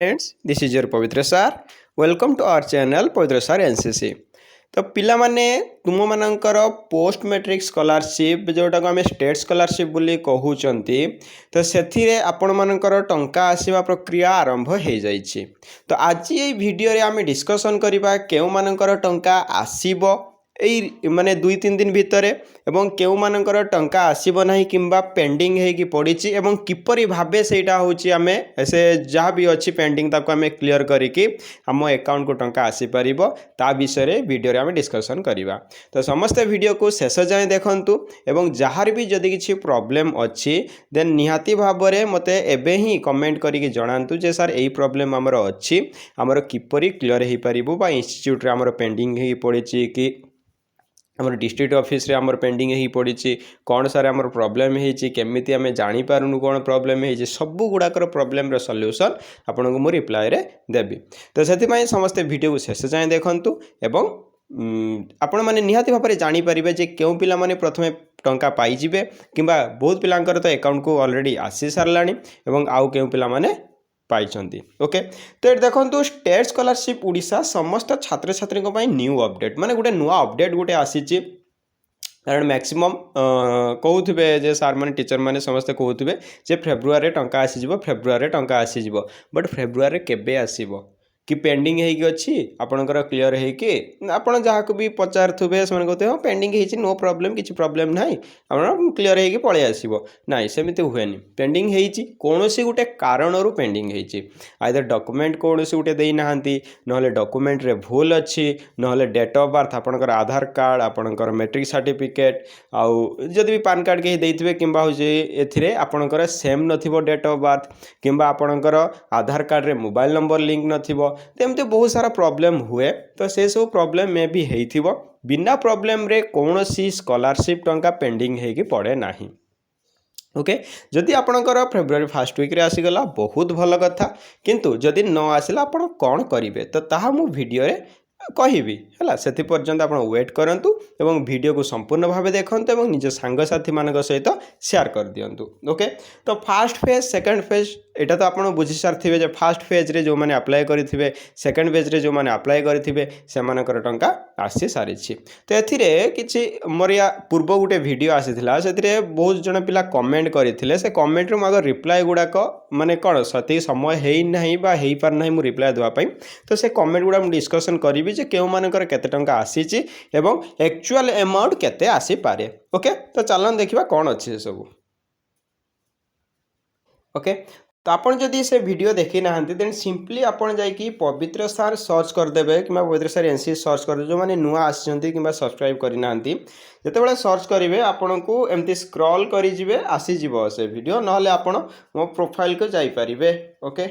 Friends, this is your Pavitra sir. Welcome to our channel Pavitra sir NCC. तो पिला माने तुम मानकर पोस्ट मैट्रिक स्कॉलरशिप जोटा को आम स्टेट स्कॉलरशिप बोली कहउचंती तो सेथिरे आपण मानकर टंका आसीबा प्रक्रिया आरंभ हो जाइछि। तो आज ये वीडियो रे आम डिस्कशन करबा केउ मानकर टंका आसीबो एई माने 2-3 दिन भितर एवं केउ मानकर टंका आसीबो नाही किंबा पेंडिंग हे कि पड़िछि एवं किपरि भाबे सेटा होछि आमे से जहाँ भी अच्छी पेंडिंग ताको आमे क्लियर करिकि हम अकाउंट को टंका आसी परिबो ता विषय रे वीडियो रे आमे डिस्कशन करिबा। तो समस्त वीडियो को शेष जाए देखंतु एवं जहार भी जदि किछि प्रॉब्लम अछि देन निहाती भाबरे मते एबे ही कमेंट करिकि जणांतु जे सर एई प्रॉब्लम हमर अछि हमर किपरि क्लियर हे परिबो बा इंस्टीट्यूट रे हमर पेंडिंग हे पड़िछि कि आम डिस्ट्रिक्ट ऑफिस रे आमर पेंडिंग ही पड़ी कौन सारे आमर प्रॉब्लम होती केमिति आमे जानी पारुनु कौन प्रॉब्लम होती सबू गुड़ाकर प्रॉब्लम रो सॉल्यूशन आपन को मु रिप्लाई रे देबी। तो से समस्ते वीडियो को शेष जाए देखंतु एवं आपण माने निहाती भाव में जानी पारिबे जे केउ पिला माने प्रथमे टंका पाई जिवे किंबा बहुत पिलांकर तो अकाउंट को ऑलरेडी आसी सारलानी एवं आउ केउ पिला माने पाइछंती। ओके तो ये देखो स्टेट स्कॉलरशिप उड़ीसा समस्त छात्र छात्री न्यू अपडेट माने गोटे नुआ अपडेट गोटे आसी कारण मैक्सिमम कहूथे जे सार मैंने टीचर मैंने समस्ते कहूथे जे फेब्रुआरी टंका आसीजिवो फेब्रुआरी टंका आसीजिवो बट फेब्रुआरी केबे आसीबो कि पेंडिंग है अच्छी आपणकर क्लीयर है कि आपड़ जहाँ को भी पचारे से कहते हैं पेंडिंग है नो प्रॉब्लम किसी प्रॉब्लम ना आप क्लीयर है पलि आसो ना सेमती हुए पेंडिंग है कौन सी गोटे कारण पेंडिंग है आइदर डॉक्यूमेंट कौन सी गोटे देना ना डॉक्यूमेंट रे भूल अच्छी ना डेट ऑफ बर्थ आपणकर आधार कार्ड आपणकर मैट्रिक सर्टिफिकेट आउ जदि भी पान कार्ड कहीं देते कि ए आपणकर सेम नथिबो डेट ऑफ बर्थ किंबा आपणकर आधार कार्ड रे मोबाइल नंबर लिंक नथिबो तेमते बहुत सारा प्रॉब्लम हुए। तो से सब प्रॉब्लम में भी हेइथिबो बिना प्रॉब्लम रे कौन सी स्कॉलरशिप टंका पेंडिंग है कि पड़े नाही। ओके जदि आपणकर फेब्रुआरी फर्स्ट वीक रे आसीगला बहुत भल कथा किंतु जदि न आसिला आपण कौन करिवे तो ताहा मु वीडियो रे कहबी है से पर्यंत आप वेट करूँ और वीडियो को संपूर्ण भाव देखते और निज सांगसाथी मान सहित शेयर कर दिंतु। ओके तो फास्ट फेज सेकंड फेज एटा तो आप बुझी सारी जे फास्ट फेज रे जो मैंने अप्लाई करेंगे सेकंड फेज रे जो मैंने अप्लाई करेंगे से टंका आसी सारी। तो ये कि मोर या पूर्व गोटे वीडियो आसीला से बहुत जन पिला कमेंट करते से कमेंट रे आगे रिप्लाई गुड़ाक माने कौन सती समय है हो पार ना मुझे रिप्लाई देवाई तो से कमेंट गुड़ा मुझे डिस्कसन करी जे केउ मानकर केते टंका आसीची एवं एक्चुअल अमाउंट केते आसी पारे। ओके तो चलन देखिबा कौन अच्छी सब। ओके तो आपन जदि से वीडियो देखी ना देन सिंपली आपन जाइकी पवित्र सार सर्च करदेवे कि पवित्र सार एनसी सर्च कर जो मैंने नुआ आसी कि सब्सक्राइब करना जिते सर्च करेंगे आपन को एमती स्क्रॉल करेंगे आसीज से वीडियो ना आपन मो प्रोफाइल को जापरेंगे। ओके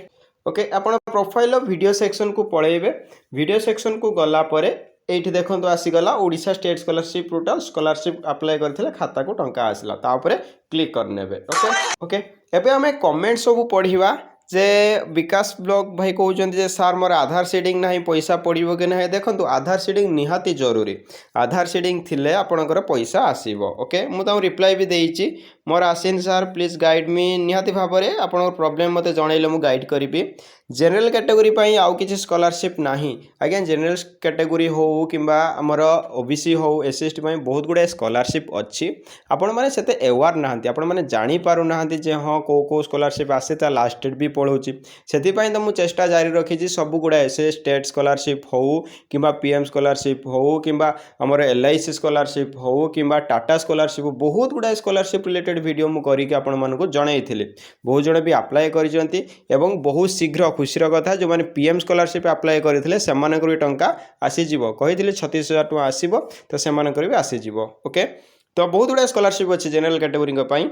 ओके आपण प्रोफाइल वीडियो सेक्शन को पलैबे वीडियो सेक्शन को गला परे एठी देखंतु आसीगला Odisha state scholarship portal scholarship apply करथिले खाता को टंका आसला तापरे क्लिक करनेबे। ओके ओके एबे हमें कमेंट सब पढ़िबा जे विकास ब्लॉग भाई कहते जे सार मोर आधार सीडिंग ना पैसा पड़ो कि ना देखो आधार सीडिंग निहाती जरूरी आधार सीडिंग थिले आपणकर पैसा आसीबो। ओके मुझे रिप्लाई भी देइछि मोर आसीन सार प्लीज गाइड मी निहाती भाव में आप प्रॉब्लम मते जनइले मु गाइड करी। जनरल कैटेगरी पाई आउ किसी स्कॉलरशिप नाही आज्ञा जनरल कैटेगरी हो किंबा आमर ओबीसी हो एससी एसटी बहुत गुड़ाए स्कॉलरशिप अच्छी आपण मैंने से अवेयर नहांती आपण मैंने जानी पारु नाहांती जे हाँ को स्कॉलरशिप आसे ता लास्ट डेट भी पढ़ाऊँगी से तो मुझे चेष्टा जारी रखी सब गुड़ाए से स्टेट स्कॉलरशिप हो किंबा पीएम स्कॉलरशिप हो किंबा आमर एलआईसी स्कॉलरशिप हो किंबा टाटा स्कॉलरशिप बहुत गुड़ाए स्कॉलरशिप रिलेटेड वीडियो मु करिके आपण मानकु जणाइथिले बहुत जण भी अप्लाई करिसंती एवं बहुत शीघ्र खुशीर कथा जो मैंने पीएम स्कॉलरशिप अप्लाई करते से टंका आसीज कही 36,000 टका आसो तो से भी आसीज। ओके तो बहुत गुड़ा स्कॉलरशिप अच्छी जनरल कैटेगरी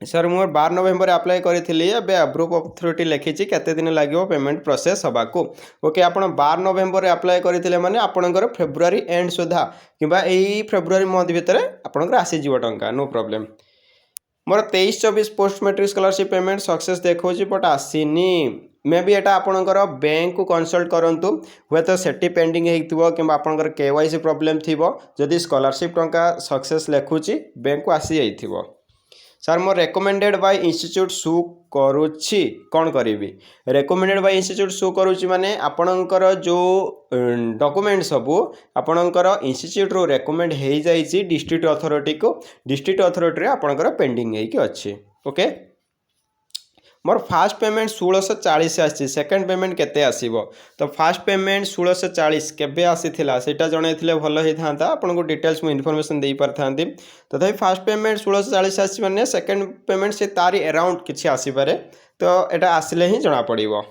सर मोर 12 नवेम्बर अप्लाई करी अप्रूव अथॉरिटी लिखी केते दिन लगे पेमेंट प्रोसेस होबाकू। ओके आप 12 नवेम्बर अप्लाई करते माने आपणकर फेब्रुआरी एंड सुधा कि फेब्रुआरी मंथ भितर आपणकर आसीज टंका नो प्रॉब्लम। मोर 23-24 post matric scholarship payment success देखो बट आसीनी मे भी एटा आपणकर बैंक को कंसल्ट करंतु हुए तो सेटी पेंडिंग हेइथिबो किंबा आपणकर केवाईसी प्रॉब्लम थिबो जदि स्कॉलरशिप टंका सक्सेस लेखुची बैंक को आसी जाइथिबो। ସାର୍ ମୋର ରେକମେଣ୍ଡେଡ଼ ବାଇ ଇନଷ୍ଟିଚ୍ୟୁଟ୍ ସୁ କରୁଛି କ'ଣ କରିବି? ରେକମେଣ୍ଡେଡ଼ ବାଇ ଇନଷ୍ଟିଚ୍ୟୁଟ୍ ସୁ କରୁଛି ମାନେ ଆପଣଙ୍କର ଯେଉଁ ଡକୁମେଣ୍ଟ ସବୁ ଆପଣଙ୍କର ଇନଷ୍ଟିଚ୍ୟୁଟ୍ରୁ ରେକମେଣ୍ଡ ହେଇଯାଇଛି ଡିଷ୍ଟ୍ରିକ୍ଟ ଅଥରିଟିକୁ, ଡିଷ୍ଟ୍ରିକ୍ଟ ଅଥରିଟିରେ ଆପଣଙ୍କର ପେଣ୍ଡିଂ ହେଇକି ଅଛି। ଓକେ, मोर फास्ट पेमेंट 1640 आसी, सेकेंड पेमेंट केते आसीबो? तो फास्ट पेमेंट 1640 केबे आसीथिला सेटा जणैथिले भल होई थांता, आपन को डिटेल्स मु इन्फॉर्मेशन देई पार थांती। तथापि फास्ट पेमेंट 1640 आसी माने सेकेंड पेमेंट से तारी अराउंड किछि आसी पारे, तो एटा आसिले ही जणा पड़िबो।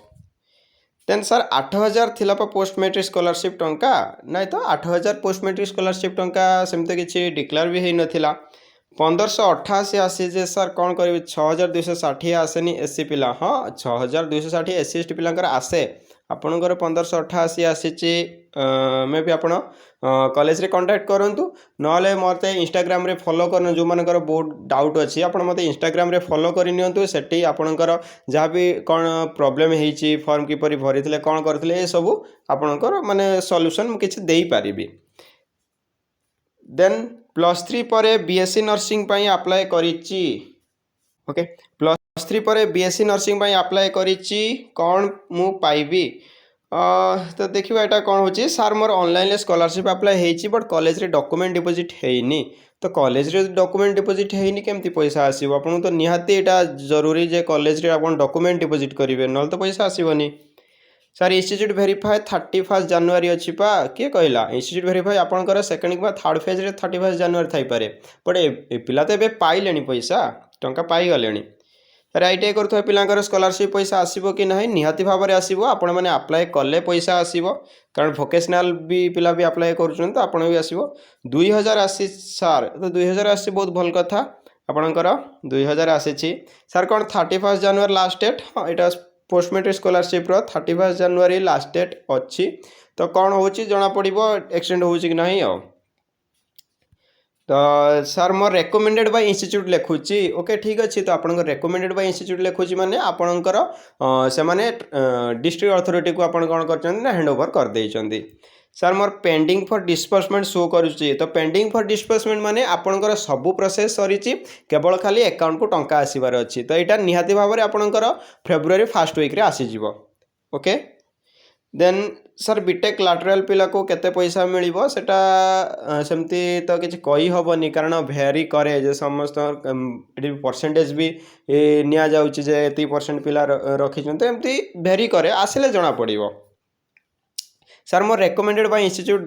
देन सर 8000 थिला पा पोस्ट मैट्रिक स्कॉलरशिप टंका नाइ, तो 8000 पोस्ट मैट्रिक स्कॉलरशिप टंका सेमते किछि डिक्लेयर भी हेई नथिला। 1588 आसी जे सर कौन करी 6260 आसेनी एससी पिला, हाँ 6260 एससी एसटी पिलांकर आसे, आपणकर 1588 आसीची। मे भी आपण कॉलेज रे कांटेक्ट करंतु, नले मते इंस्टाग्राम रे फॉलो करन, जो मानकर बहुत डाउट अछि आपण मते इंस्टाग्राम रे फॉलो करि नियंतु, सेठी आपणकर जहाँ भी कौन प्रॉब्लम हेइची, फॉर्म किपरि भरिथिले कौन करथिले ए सब आपणकर माने सॉल्यूशन किछि देई पारिबी। देन +3 पर बीएससी नर्सिंग पाई अप्लाई करिची। ओके, +3 पर बीएससी नर्सिंग पाई अप्लाई करिची, कौन मु पाइबी? तो देखिए एटा कौन होची सर, मोर ऑनलाइन स्कॉलरशिप अप्लाई हेइची, बट कॉलेज रे डॉक्यूमेंट डिपॉजिट हेइनी। तो कॉलेज रे डॉक्यूमेंट डिपॉजिट हेइनी, केमती पैसा आसीबो? आपन तो निहाती एटा जरूरी जे कॉलेज रे आपन डॉक्यूमेंट डिपॉजिट करिवे, नल तो पैसा आसीबोनी। सर इंस्टीट्यूट वेरीफाई 31 जनवरी अच्छी पा, किए कहला? इंस्टीट्यूट वेरीफाई आपंकर सेकेंड कि थर्ड फेज रे 31 जनवरी थाई पारे, बट ए पिला तो एबे पाइलेनी पैसा, टंका पाई गलेनी। सर आईटीआई करुवा पिलांकर स्कॉलरशिप पैसा आसीबो कि नहीं? निहाती भाव में आसीबो, आपण माने अप्लाई कले पैसा आसीबो, कारण वोकेशनल भी पिला भी अप्लाई करूछन, तो आपण भी आसीबो। 2000 आसी सर, तो 2000 आसी बहुत भल कथा, आपणकर 2000 आसी। सर कौन 31 जनवरी लास्ट डेट? हाँ एटा पोस्ट मैट्रिक स्कॉलरशिप 31 जनवरी लास्ट डेट अच्छी, तो कौन हो जना पड़ो एक्सटेंड हो कि नहीं। तो सर मोर रेकमेंडेड बाय इंस्टीट्यूट लिखुची। ओके ठीक अच्छे, तो आपन रेकमेंडेड बाय इंस्टीट्यूट लिखुची माने आपणकर से माने डिस्ट्रिक्ट अथॉरिटी को आपण कौन कर हैंड ओवर कर देइचंदी। सर मोर पेंडिंग फॉर डिस्बर्समेंट शो करुच्ची, तो पेंडिंग फॉर डिस्बर्समेंट माने आपणकर सबू प्रोसेस सरीची, केवल खाली अकाउंट को टंका आसीबार अच्छी, तो यहाँ निहाती भाव में आपणकर फेब्रुआरी फर्स्ट वीक रे आसीजिवो। Okay, then sir BTech lateral पिला को केते पैसा मिलिबो? सेटा सेमती तो किछि कहि हबनी, कारण भेरी करे जे समस्त परसेंटेज भी निया जाउची जे 30% पिला रखिछन, तो एमती भेरी करे, आसिले जना पड़िबो। सर मोर रेकमेंडेड बाय इंस्टीट्यूट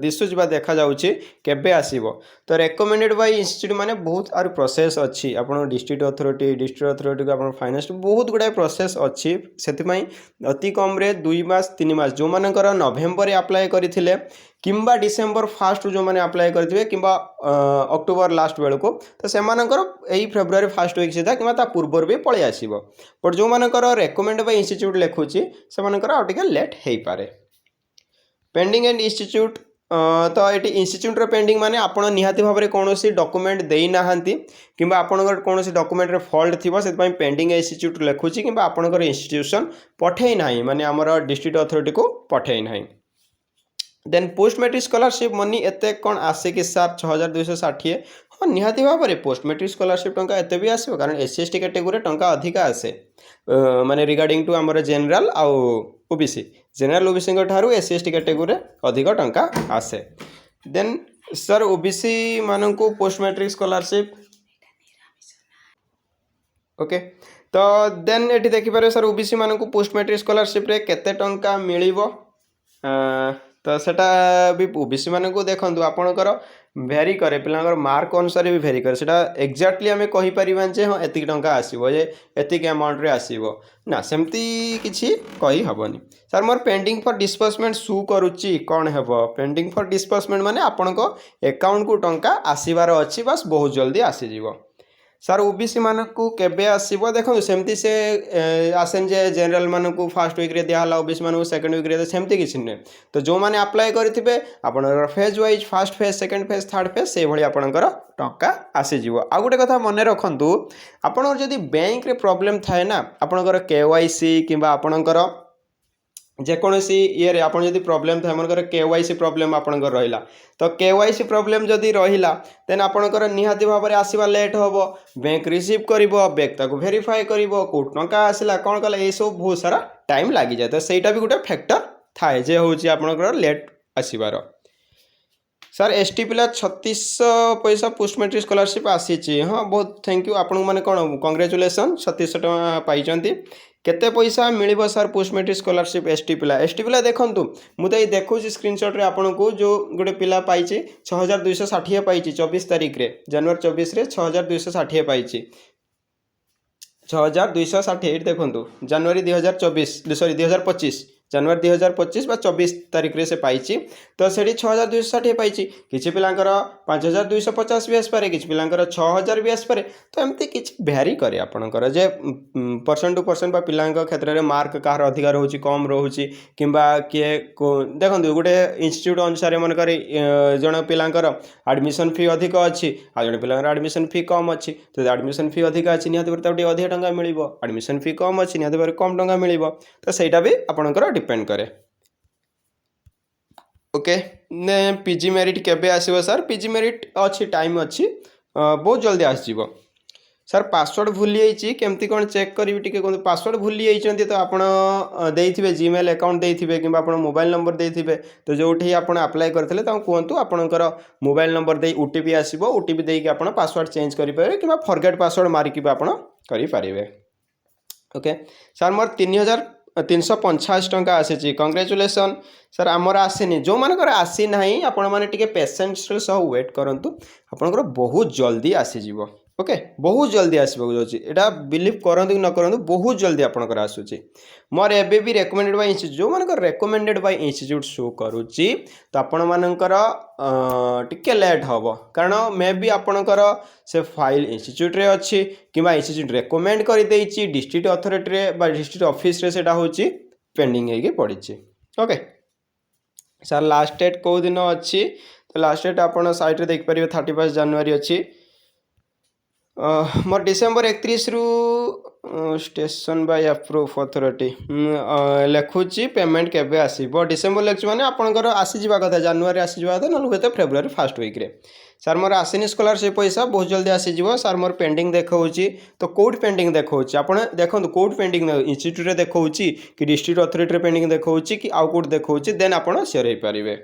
दिशुच बा देखा जाउची केबे आसीबो? तो रेकमेंडेड बाय इंस्टीट्यूट माने बहुत आर प्रोसेस अछि, आपण डिस्ट्रिक्ट अथॉरिटी को आपण फाइनेंस बहुत गुडा प्रोसेस अछि, सेति पई अति कम रे 2 मास 3 मास जो मानकर नवेम्बर रे अप्लाई करिथिले किंबा डिसेंबर फर्स्ट जो माने अप्लाई करथिबे किंबा अक्टोबर लास्ट बेल को, तो से मानकर एई फेब्रुआरी फर्स्ट वीक सीधा किंबा ता पूर्वर भी पळे आसीबो, बट जो मानकर रेकमेंडेड बाय इंस्टीट्यूट लेखुची से मानकर आ टिके लेट हेई पारे। पेंडिंग एंड इंस्टीट्यूट, तो ये इंस्टीट्यूट पेंडिंग माने आपण निहाती भाव में कौन डॉक्यूमेंट दे ना कि आपंकर कौन डॉक्यूमेंट फॉल्ट थी से पेंडिंग इंस्टीट्यूट लिखुची कि आपंकर इंस्टीट्यूशन पठे ना माने आमर डिस्ट्रिक्ट अथॉरिटी को पठे ना। Then post matric scholarship money एते कौन आसे कि सर 6260? हाँ निहाती भाव में पोस्ट मैट्रिक स्कॉलरशिप टंका एते भी आसो, कारण एससी एसटी कैटेगोरी टंका अधिका आसे, माने रिगार्डिंग टू आमर जनरल आउ ओबीसी, जनरल ओबीसी ठारू एससी एसटी कैटेगोरी अधिक टंका आसे। देन सर ओबीसी मानू पोस्ट मैट्रिक स्कॉलरशिप, ओके, तो देन ये देखिपारे सर ओबीसी मानू पोस्ट मैट्रिक स्कॉलरशिप रे केते टंका मिलिबो? तो सेटा भी ओबीसी मानू देखंतु आपणकर भेरी करे, पिलांकर मार्क अनुसार भी भेरी करे, सेटा एक्जाक्टली आमे कहि परिबान जे हां एतिक टंका आसीबो, जे एतिक अमाउंट रे आसीबो ना, सेमती किछि कहि हबनी। सर मोर पेंडिंग फॉर डिस्बर्समेंट शू करूची, कोन हेबो? पेंडिंग फॉर डिस्बर्समेंट माने आपनको अकाउंट को टंका आसीबार अछि, बस बहुत जल्दी आसी जिवो। सर ओबीसी मानकू केबे आसीबो? देखो सेमती से आसेन जे जनरल मानकू फर्स्ट वीक रे दिया हला, ओबीसी मानकू सेकंड वीक रे, सेमती किछि नै, तो जो माने अप्लाई करिथिबे आपनकर phase wise first phase second phase third phase से भली आपनकर टंका आसी जिवो। आ गुटे कथा मने रखंतु, आपनकर जदी बैंक रे प्रॉब्लम थाए ना, आपनकर केवाईसी किबा आपनकर जेकोसी ये आप प्रोब्लेम था मनकर केवाईसी प्रोब्लेम आपंकर रहा तो केवाईसी प्रोब्लेम जदि रहा देन आपंकर निहाती भाव में आसवा लेट हम बैंक रिसीव कर बैंक ताको वेरीफाई कर कौट टंका आसला कौन कला ये सब बहुत सारा टाइम लगी जाए तो सहीटा भी गोटे फैक्टर थाए जे हूँ आपंकर लेट आसबार सर एसटी पिला 3600 पैसा पोस्ट मैट्रिक स्कॉलरशिप आसी हाँ बहुत थैंक यू आपण मैंने कौन कंग्रेचुलेसन 3600 टका पाई केते पैसा मिल sir post matric scholarship ST पिला देखूँ मुझे देखूँ स्क्रीनशॉट रे आपन को जो गोटे पिला पाई 6260 पाई 24 तारीख रे जनवरी 24 रे 6260 पाई 6260 देखो जनवरी 2024 सॉरी 2025 जनवरी 2025 बा 24 तारीख रे से पाई तो से 6260 पाई किसी पिलांकर 5250 भी आसपे किसी पिलांकर 6000 भी आसपे तो एमती किसी भैरी करे आपणकर जे परसेंट टू परसेंट पिला क्षेत्र में मार्क कहार अधिक रोचे कम रोचे कि किए देखो गोटे इंस्टीट्यूट अनुसार मनकर जन पिलांकर एडमिशन फी अधिक अच्छी आ जन पिलांकर एडमिशन फी कम अच्छी तो एडमिशन फी अधिक अच्छी निहती अधिक टंका मिल एडमिशन फी कम अच्छी निहती कम टंका मिल तो सहीटा भी आपणकर डिपेंड करे ओके ने पीजी मेरिट केबे आसीबो सर पीजी मेरिट अच्छी टाइम अच्छी बहुत जल्दी आसीबो सर पासवर्ड भूली जाइए केमती कौन चेक करी टी पासवर्ड भूली जाइए तो आपड़ देथिबे जीमेल अकाउंट देथिबे कि आपन मोबाइल नंबर देथिबे तो जोठी आपन अप्लाई करथिले ता कहतु आपनकर मोबाइल नंबर दे ओटीपी आसीबो ओटीपी देकी आपन पासवर्ड चेंज करि पारे कि फॉरगेट पासवर्ड मारिकी आपन करि पारिबे ओके सर मोर 3385 टंका आसी कंग्रेचुलेसन सर आमर आसेनी जो मानकर आसी ना आपण मैंने टी पेसेंस सह वेट करूँ आपंकर बहुत जल्दी आसीज ओके बहुत जल्दी आसवाक जाऊँगी यहाँ बिलीव करूँ कि न करूँ बहुत जल्दी आपंकर आसूँ मोर एवं भी रेकमेंडेड बाय इंस्टीट्यूट जो मानकर रेकमेंडेड बाय इंस्टीट्यूट शो करुच्ची तो आपण मानकर टिके लेट हम कारण मे बी आपणकर से फाइल इंस्टीट्यूट रे अच्छी कि इंस्टीट्यूट रेकमेंड कर डिस्ट्रिक्ट अथॉरिटी रे बा डिस्ट्रिक्ट ऑफिस रे सेटा होची पेंडिंग होगी पड़ी ओके सर लास्ट डेट कौ दिन अच्छी तो लास्ट डेट आप साइट रे देख पारे 31 जनवरी अच्छी मोर डिसेम्बर 31 रु स्टेशन बाय अप्रूव अथॉरिटी लिखुची पेमेंट केबे आसीबो डिसेम्बर लिखुची माने आपनकर आसी जिबा कथा जनवरी आसी जिबा कथा न होते फेब्रुआरी फर्स्ट वीक रे सर मोर आसीनी स्कॉलरशिप पैसा बहुत जल्दी आसी जिवो सर मोर पेंडिंग देखौची तो कोड पेंडिंग देखौची आपण देखंतु कोड पेंडिंग इंस्टीट्यूट रे देखौची कि डिस्ट्रिक्ट अथॉरिटी रे पेंडिंग देखौची कि आउ कोड देखौची देन आपण शेयर हे परिबे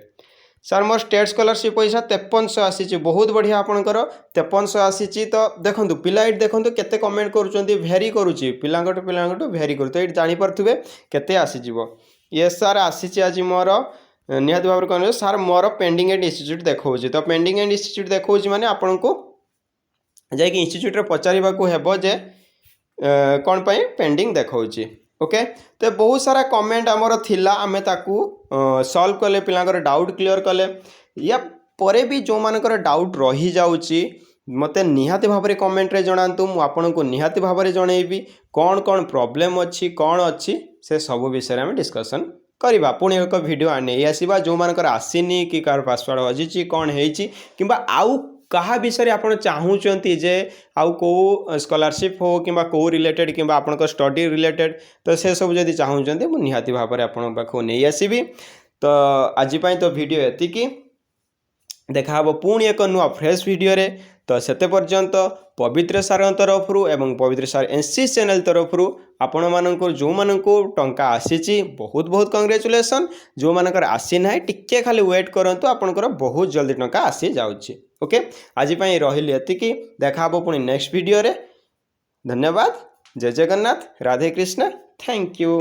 सर मोर स्टेट स्कॉलरशिप पैसा 5300 आसी बहुत बढ़िया आपंकर 5300 आसी तो देखो पिला ये देखो केते कमेंट करुँच भेरी करुच्ची पिलांटू भेरी करू तो ये जापे केते आसीज ये सर आसी आज मोर निहाती भाव में कह सर मोर पेंडिंग एंड इंस्टीट्यूट देखा तो पेंडिंग एंड इंस्टीट्यूट देखा माने आपन को जा इंस्टीट्यूट पचारे जे कौन पाई पेंडिंग देखा ओके तो बहुत सारा कमेंट आमर थिला आमे ताकू सॉल्व कले पिलांकर डाउट क्लियर कले या परे भी जो मानकर डाउट रही जाउची मते निहाती भाव में कमेंट रे जणांतु मु आपन को निहाती भाव में जनइबी कौन कौन प्रॉब्लम अच्छी कौन अच्छी से सब विषय में डिस्कशन करवा पुणी एक वीडियो आने आसवा जो मानकर आसीनी कि कार पासवर्ड हजिची कौन होइची किंबा आउ कहा विषय आप चाहूँगी जे आउ को स्कॉलरशिप हो कि कौ रिलेटेड कि आप स्टडी रिलेटेड तो से सब जब चाहूँगी मुझे निहाती भाव में आपण पाखु नहीं आसबि तो आजपाई तो वीडियो एतिकी देखा पुणी एक नुआ फ्रेश वीडियो रे तो सेते पर्यंत पवित्र सार तरफ एवं पवित्र सार एनसीसी चैनल तरफ आपण मानक जो मानक टंका आसी बहुत बहुत कंग्रेचुलेसन जो मानकर आसी ना टिके खाली वेट करंतु आपनकर बहुत जल्दी टंका आसी जाउची ओके आज रही एतिकी देखा पुणी नेक्स्ट वीडियो रे धन्यवाद जय जगन्नाथ राधे कृष्ण थैंक यू।